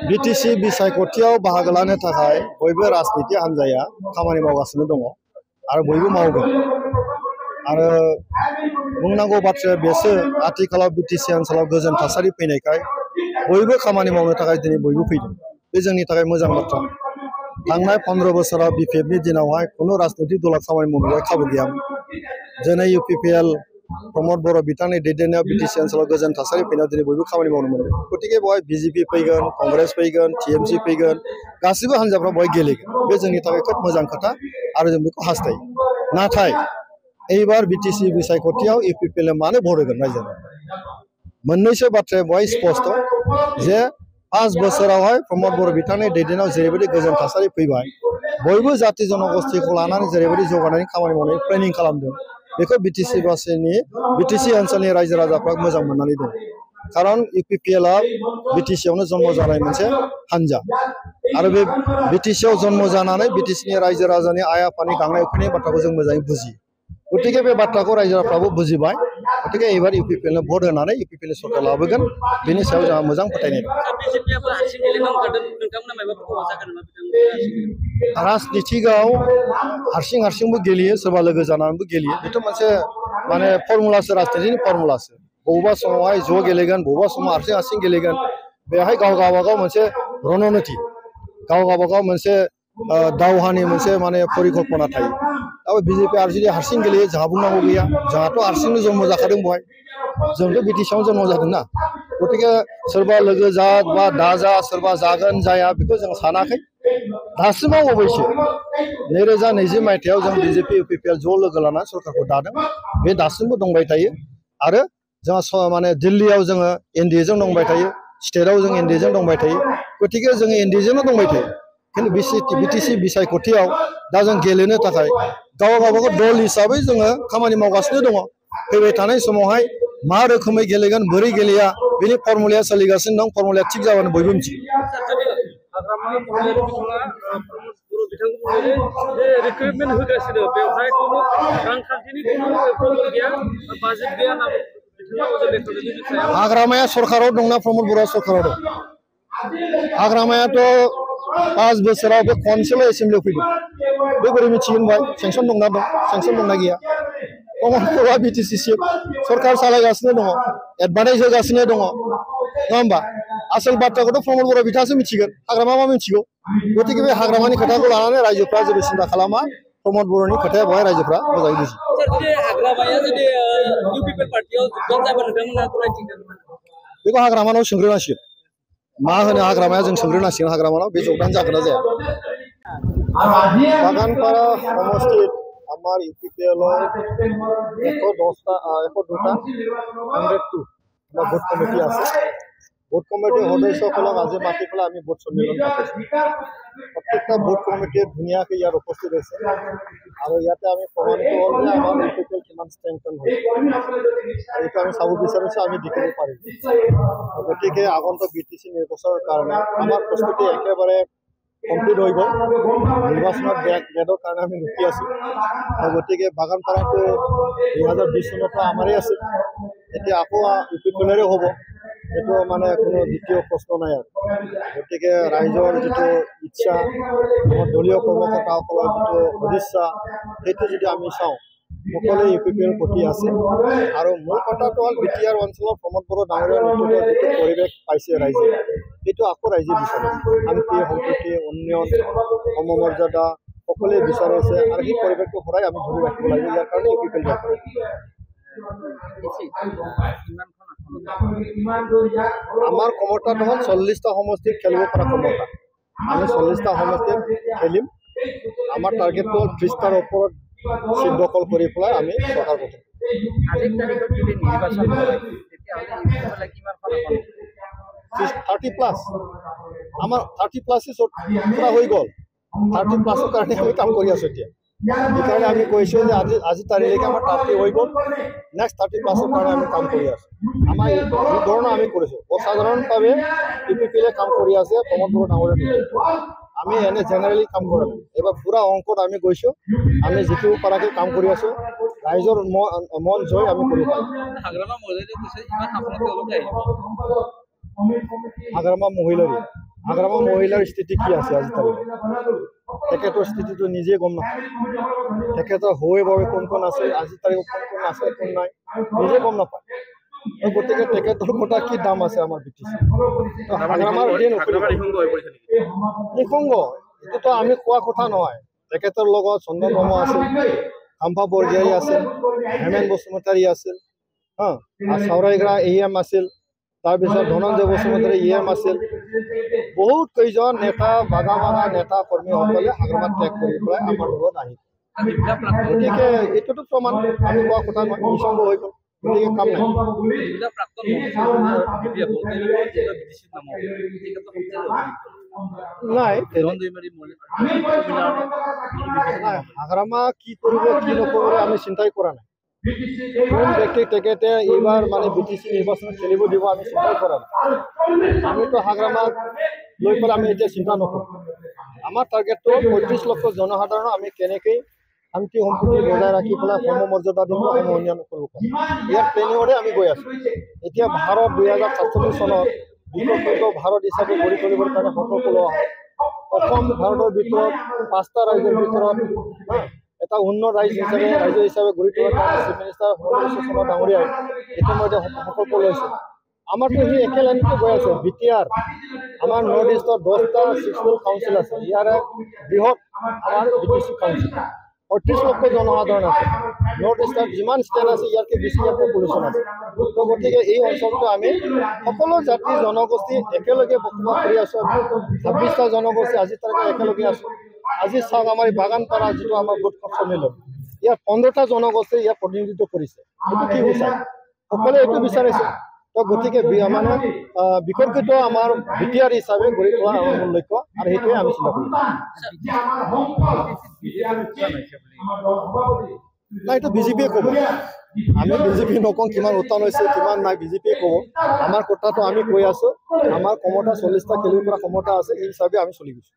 BTC बिसायख'थियाव बाहागो लानो थाखाय बयबो राजनिति हान्जाया खामानि मावगासिनो दङ आरो बयबो मावगोन आरो बुंनांगौ बाथ्राया बेसो आथिखालाव बिटिसि ओनसोलाव गोजोन थासारि फैनायखाय बयबो खामानि मावनो थाखाय दिनै बयबो फैदों बे जोंनि थाखाय मोजां बाथ्रा थांनाय 15 बोसोराव बिपिएफनि दिनावहाय खुनु राजनैतिक दलआ खामानि मावनो खाबु गैयामोन दिनै इउपिपिएल प्रमद बर' बिथांनि दैदेननायाव बिटिसि ओनसोलाव गोजोन थासारि फैनायाव दिनै बयबो खामानि मावनो मोनदों गतिके बेवहाय बिजेपि फैगोन कंग्रेस फैगोन टिएमसि फैगोन गासिबो हान्जाफ्रा बेवहाय गेलेगोन बे जोंनि थाखाय खोब मोजां खोथा आरो जों बेखौ हास्थायो नाथाय एबार बिटिसि बिसायख'थियाव इउपिपिएलआ मानो भट होगोन रायजोआव मोननैसो बाथ्राया बेवहाय स्पष्ट जे 5 बोसोरावहाय प्रमद बर' बिथांनि दैदेननायाव जेरैबायदि गोजोन थासारि फैबाय बयबो जाति जनगोष्ठीखौ लानानै जेरैबायदि जौगानायनि खामानि मावनायनि प्लेनिं खालामदों बेखौ बिटिसि ओनसोलनि रायजो राजाफ्रा मोजां मोननानै दं खारन इउपिपिएलआ बिटिसियावनो जन्म जानाय मोनसे हान्जा आरो बे बिटिसियाव जन्म जानानै बिटिसिनि रायजो राजानि आइ आफानि गांनाय उखैनाय बाथ्राखौ जों मोजाङै बुजियो गतिके बे बाथ्राखौ रायजोफ्राबो बुजिबाय गतिके एबार इउपिपिएलनो भट होनानै इउपिपिएल सरकार लाबोगोन बेनि सायाव जोंहा मोजां फोथायनाय दं राजनितिकआव हारसिंबो गेलेयो सोरबा लोगो जानानैबो गेलेयो बेथ' मोनसे माने फर्मुलासो राजनितिनि फर्मुलासो बबेबा समावहाय ज' गेलेगोन बबेबा समाव हारसिं गेलेगोन बेवहाय गाव गावबागाव मोनसे रणनीति गाव गावबागाव मोनसे दावहानि मोनसे माने परिकल्पना थायो दा बिजेपि आरो जुदि हारसिं गेलेयो जोंहा बुंनांगौ गैया जोंहाथ' हारसिंनो जन्म जाखादों बेवहाय जोंथ' बिटिसियावनो जन्म जादोंना गतिके सोरबा लोगो जा बा दाजा सोरबा जागोन जाया बेखौ जों सानाखै दासिमाव अबयसे 2020 मायथाइयाव जों बिजेपि इउपिपिएल ज' लोगो लानानै सरकारखौ दादों बे दासिमबो दंबाय थायो आरो जोंहा माने दिल्लीयाव जोङो एनडिएजों दंबाय थायो स्टेटआव जों एनडिएजों दंबाय थायो गतिके जोङो एनडिएजोंनो दंबाय थायो खिन्थु बिटिसि बिसायख'थियाव दा जों गेलेनो थाखाय गावबागाव दल हिसाबै जोङो खामानि मावगासिनो दङ फैबाय थानाय समावहाय मा रोखोमै गेलेगोन बोरै गेलेया बेनि फर्मुलाया सोलिगासिनो दं फर्मुलाया थिग जाबानो बयबो मिथियो हाग्रामाया सरकाराव दंना प्रमद बर'आ सरकाराव दं हाग्रामायाथ' 5 बोसोराव बे खनसेल' एसेम्बलियाव फैदों बे बोरै मिथिगोन बाय सेंसन दंना गैया प्रमद बर'आ बिटिसि सिएम सरकार सालायगासिनो दङ एडभान्टेज होगासिनो दङ नङा होमबा आसल बाथ्राखौथ' प्रमद बर' बिथाङासो मिथिगोन हाग्रामा मा मिथिगौ गतिके बे हाग्रामानि खोथाखौ लानानै रायजोफ्रा जेबो सिन्था खालामा प्रमद बर'नि खोथाया बेवहाय रायजोफ्रा मोजाङै बुजियो बेखौ हाग्रामानाव सोंग्रोनांसिगोन मा होनो हाग्रामाया जों सोंग्रोनांसिगोन हाग्रामानाव बे जबनानै जागोन ना जाया बागानपारा समष्टि আমার ইউপিপিএলৰ 102টা 102 আমাৰ ভোট কমিটি আছে ভোট কমিটিৰ সদস্যসকলক আজি মাতি পেলাই আমি ভোট সন্মিলন পাতিছোঁ প্ৰত্যেকটা ভোট কমিটিয়ে ধুনীয়াকৈ ইয়াত উপস্থিত হৈছে আৰু ইয়াতে আমি প্ৰমাণিত হ'ল যে আমাৰ ইউপিপিএল কিমান ষ্ট্ৰেংথন হৈছে আৰু এইটো আমি চাব বিচাৰিছোঁ আমি দেখিব পাৰিম গতিকে আগন্তুক বিটিসি নিৰ্বাচনৰ কাৰণে আমাৰ প্ৰস্তুতি একেবাৰে কমপ্লিট হৈ গ'ল নিৰ্বাচনত বেদৰ কাৰণে আমি ৰখি আছোঁ গতিকে বাগানপাৰাটো 2020 চনৰ পৰা আমাৰেই আছিল এতিয়া আকৌ ইউপিপিএলৰে হ'ব এইটো মানে কোনো দ্বিতীয় প্ৰশ্ন নাই আৰু গতিকে ৰাইজৰ যিটো ইচ্ছা আমাৰ দলীয় কৰ্মকৰ্তাসকলৰ যিটো সদিচ্ছা সেইটো যদি আমি চাওঁ সকলোৱে ইউপিপিএল প্ৰতি আছে আৰু মূল কথাটো হ'ল বিটিআৰ অঞ্চলৰ প্ৰমোদ বড়ো ডাঙৰীয়াৰ নেতৃত্বত যিটো পৰিৱেশ পাইছে ৰাইজে সেইটো আকৌ ৰাইজে বিচাৰে শান্তি সম্প্ৰীতি উন্নয়ন সমমৰ্যাদা সকলোৱে বিচাৰিছে আৰু সেই পৰিৱেশটো সদায় আমি ধৰি ৰাখিব লাগিব ইয়াৰ কাৰণে ইউপিপিএল দৰকাৰ আমাৰ ক্ষমতাটো হ'ল 40টা সমষ্টিত খেলিব পৰা ক্ষমতা আমি 40টা সমষ্টিত খেলিম আমাৰ টাৰ্গেটটো হ'ল 30টাৰ ওপৰত সিট দখল কৰি পেলাই আমি চৰকাৰ গঠন আজিৰ তাৰিখত যদি নিৰ্বাচন হয় তেতিয়াহ'লে কিমান 30+ আমাৰ 30+ পুৰা হৈ গ'ল 30+ কাৰণে আমি কাম কৰি আছোঁ এতিয়া সেইকাৰণে আমি কৈছোঁ যে আজি তাৰিখলৈকে আমাৰ 30 হৈ গ'ল নেক্সট 30+ কাৰণে আমি কাম কৰি আছোঁ আমাৰ এই ধৰণৰ আমি কৰিছোঁ অসাধাৰণভাৱে ইউপিপিএলে কাম কৰি আছে প্ৰমোদ বড়ো ডাঙৰীয়াৰ নেতৃত্বত আমি এনে জেনেৰেলি কাম কৰা নাই এবাৰ পুৰা অংকত আমি গৈছোঁ আমি জিকিব পৰাকৈ কাম কৰি আছোঁ ৰাইজৰ মন জয় আমি কৰিব পাৰিম হাগ্ৰামা মহিলাৰী হাগ্ৰামা মহিলাৰ স্থিতি কি আছে আজি তাৰিখত তেখেতৰ স্থিতিটো নিজে গম নাপায় তেখেতৰ হৈ বাবে কোন আছে আজি তাৰিখত কোন আছে কোন নাই নিজে গম নাপায় গতিকে তেখেতৰ কথা কি দাম আছে আমাৰ BTC হাগ্ৰামাৰ নিসংগ এইটোতো আমি কোৱা কথা নহয় তেখেতৰ লগত চন্দন ব্ৰহ্ম আছিল খাম্পা বৰগিয়াৰী আছিল হেমেন বসুমতাৰী আছিল চাউৰাইগৰা AM আছিল তাৰপিছত ধনঞ্জয় বসুমতাৰী EM আছিল বহুত কেইজন নেতা বাগা নেতা কৰ্মীসকলে হাগ্ৰামাত ত্যাগ কৰি পেলাই আমাৰ লগত আহিল গতিকে এইটোতো প্ৰমাণ আমি কোৱা কথা নহয় নিসংগ হৈ গ'ল গতিকে কাম নাই হাগ্ৰামা কি কৰিব কি নকৰিব আমি চিন্তাই কৰা নাই কোন ব্যক্তি তেখেতে এইবাৰ মানে BTC নিৰ্বাচনত খেলিব দিব আমি চিন্তাই কৰা নাই আমিতো হাগ্ৰামাক লৈ পেলাই আমি এতিয়া চিন্তা নকৰোঁ আমাৰ টাৰ্গেটটো 35 লক্ষ জনসাধাৰণ আমি কেনেকৈ শান্তি সম্প্ৰীতি বজাই ৰাখি পেলাই সমমৰ্যাদা দিব সম উন্নয়ন কৰিব পাৰোঁ ইয়াৰ প্লেনিঙৰে আমি গৈ আছোঁ এতিয়া ভাৰত 2047 চনত বিকশিত ভাৰত হিচাপে গঢ়ি তুলিবৰ কাৰণে সংকল্প লোৱা হয় অসম ভাৰতৰ ভিতৰত 5টা ৰাজ্যৰ ভিতৰত এটা উন্নত ৰাজ্য হিচাপে গঢ়ি তোলাৰ কাৰণে চিফ মিনিষ্টাৰ হিমন্ত বিশ্ব শৰ্মা ডাঙৰীয়াই ইতিমধ্যে সংকল্প লৈছে আমাৰতো সেই একে লাইনতে গৈ আছে BTR আমাৰ নৰ্থ ইষ্টৰ 10টা ছিক্সফুল কাউন্সিল আছে ইয়াৰে বৃহৎ আমাৰ BTC কাউন্সিল 38 লক্ষ জনসাধাৰণ আছে নৰ্থ ইষ্টত যিমান ষ্টেট আছে ইয়াতকৈ বেছি ইয়াৰ পপুলেশ্যন আছে তো গতিকে এই অঞ্চলটো আমি সকলো জাতি জনগোষ্ঠী একেলগে বসবাস কৰি আছোঁ 26টা জনগোষ্ঠী আজি তাৰিখে একেলগে আছোঁ আজি চাওক আমাৰ বাগানপাৰা যিটো আমাৰ গোট সন্মিলন ইয়াৰ 15টা জনগোষ্ঠী ইয়াৰ প্ৰতিনিধিত্ব কৰিছে এইটো কি বিচাৰে সকলোৱে এইটো বিচাৰিছে তো গতিকে মানে বিকশিত আমাৰ BTR হিচাপে গঢ়ি তোলা আমাৰ মূল লক্ষ্য আৰু সেইটোৱে আমি চিন্তা কৰিম নাই এইটো BJPয়ে ক'ব আমি BJP নকওঁ কিমান উত্থান হৈছে কিমান নাই BJPয়ে ক'ব আমাৰ কথাটো আমি কৈ আছোঁ আমাৰ ক্ষমতা 40টা খেলিব পৰা ক্ষমতা আছে এই হিচাপে আমি চলি গৈছোঁ